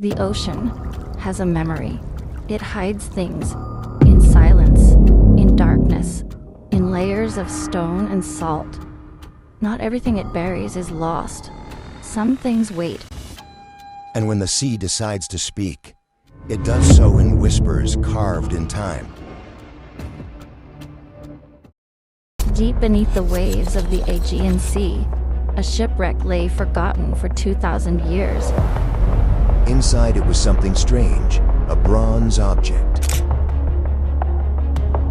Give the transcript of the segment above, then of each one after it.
The ocean has a memory. It hides things in silence, in darkness, in layers of stone and salt. Not everything it buries is lost. Some things wait. And when the sea decides to speak, it does so in whispers carved in time. Deep beneath the waves of the Aegean Sea, a shipwreck lay forgotten for 2,000 years. Inside it was something strange, a bronze object.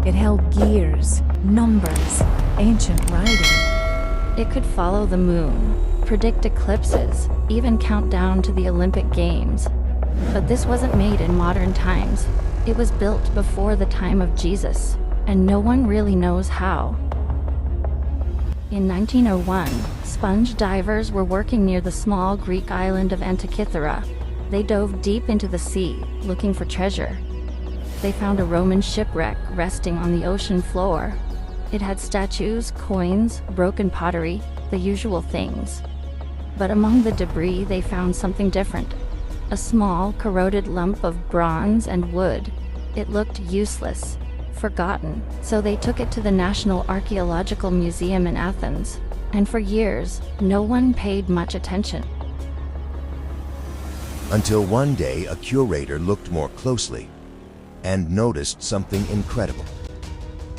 It held gears, numbers, ancient writing. It could follow the moon, predict eclipses, even count down to the Olympic Games. But this wasn't made in modern times. It was built before the time of Jesus, and no one really knows how. In 1901, sponge divers were working near the small Greek island of Antikythera. They dove deep into the sea, looking for treasure. They found a Roman shipwreck resting on the ocean floor. It had statues, coins, broken pottery, the usual things. But among the debris they found something different. A small, corroded lump of bronze and wood. It looked useless, forgotten, so they took it to the National Archaeological Museum in Athens. And for years, no one paid much attention. Until one day a curator looked more closely and noticed something incredible.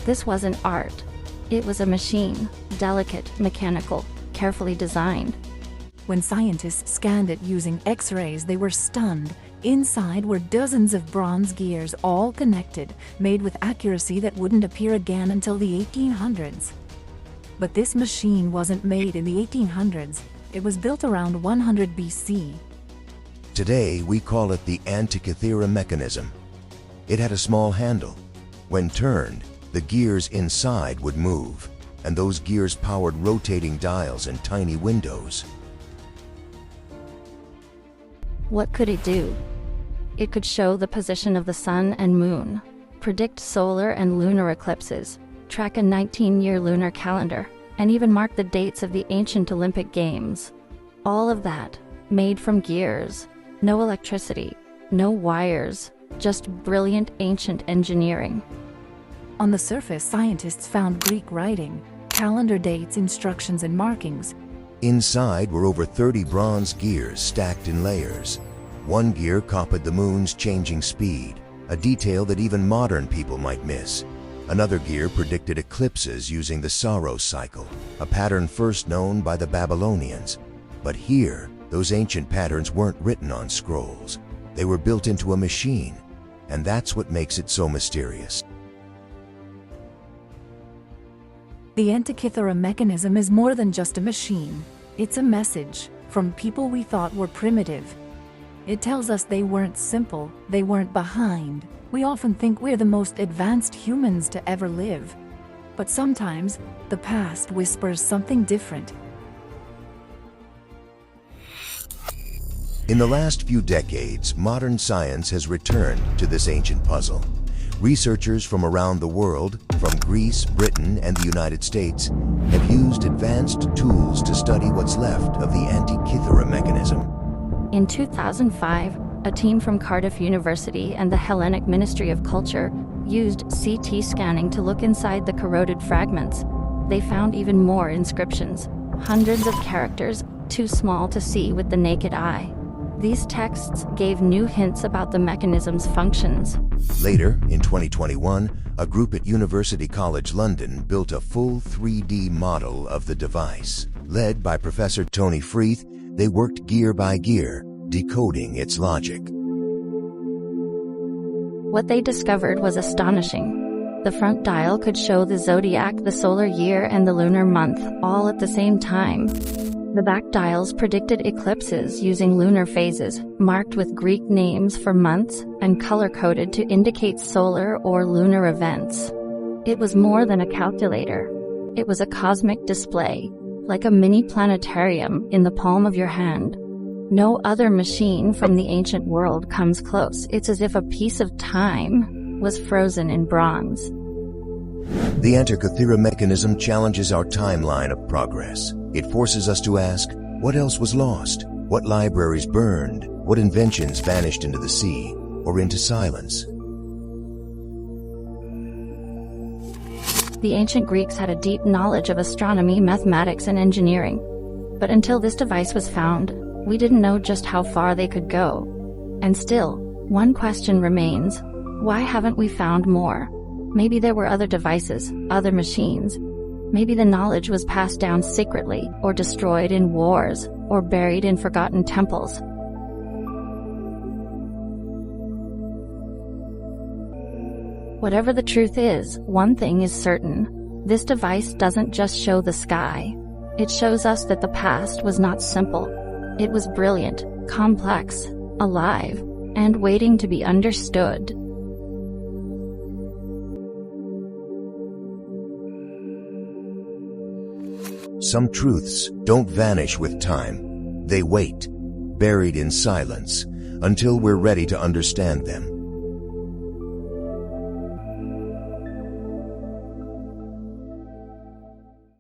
This wasn't art. It was a machine, delicate, mechanical, carefully designed. When scientists scanned it using X-rays, they were stunned. Inside were dozens of bronze gears, all connected, made with accuracy that wouldn't appear again until the 1800s. But this machine wasn't made in the 1800s. It was built around 100 BC. Today we call it the Antikythera Mechanism. It had a small handle. When turned, the gears inside would move, and those gears powered rotating dials and tiny windows. What could it do? It could show the position of the sun and moon, predict solar and lunar eclipses, track a 19-year lunar calendar, and even mark the dates of the ancient Olympic Games. All of that, made from gears. No electricity, no wires, just brilliant ancient engineering. On the surface, scientists found Greek writing, calendar dates, instructions, and markings. Inside were over 30 bronze gears stacked in layers. One gear copied the moon's changing speed, a detail that even modern people might miss. Another gear predicted eclipses using the Saros cycle, a pattern first known by the Babylonians. But here, those ancient patterns weren't written on scrolls. They were built into a machine, and that's what makes it so mysterious. The Antikythera Mechanism is more than just a machine. It's a message from people we thought were primitive. It tells us they weren't simple, they weren't behind. We often think we're the most advanced humans to ever live. But sometimes, the past whispers something different. In the last few decades, modern science has returned to this ancient puzzle. Researchers from around the world, from Greece, Britain, and the United States, have used advanced tools to study what's left of the Antikythera Mechanism. In 2005, a team from Cardiff University and the Hellenic Ministry of Culture used CT scanning to look inside the corroded fragments. They found even more inscriptions, hundreds of characters, too small to see with the naked eye. These texts gave new hints about the mechanism's functions. Later, in 2021, a group at University College London built a full 3D model of the device. Led by Professor Tony Freeth, they worked gear by gear, decoding its logic. What they discovered was astonishing. The front dial could show the zodiac, the solar year, and the lunar month, all at the same time. The back dials predicted eclipses using lunar phases, marked with Greek names for months and color-coded to indicate solar or lunar events. It was more than a calculator. It was a cosmic display, like a mini planetarium in the palm of your hand. No other machine from the ancient world comes close. It's as if a piece of time was frozen in bronze. The Antikythera Mechanism challenges our timeline of progress. It forces us to ask, what else was lost? What libraries burned? What inventions vanished into the sea or into silence? The ancient Greeks had a deep knowledge of astronomy, mathematics, and engineering. But until this device was found, we didn't know just how far they could go. And still, one question remains: why haven't we found more? Maybe there were other devices, other machines. Maybe the knowledge was passed down secretly, or destroyed in wars, or buried in forgotten temples. Whatever the truth is, one thing is certain. This device doesn't just show the sky. It shows us that the past was not simple. It was brilliant, complex, alive, and waiting to be understood. Some truths don't vanish with time. They wait, buried in silence, until we're ready to understand them.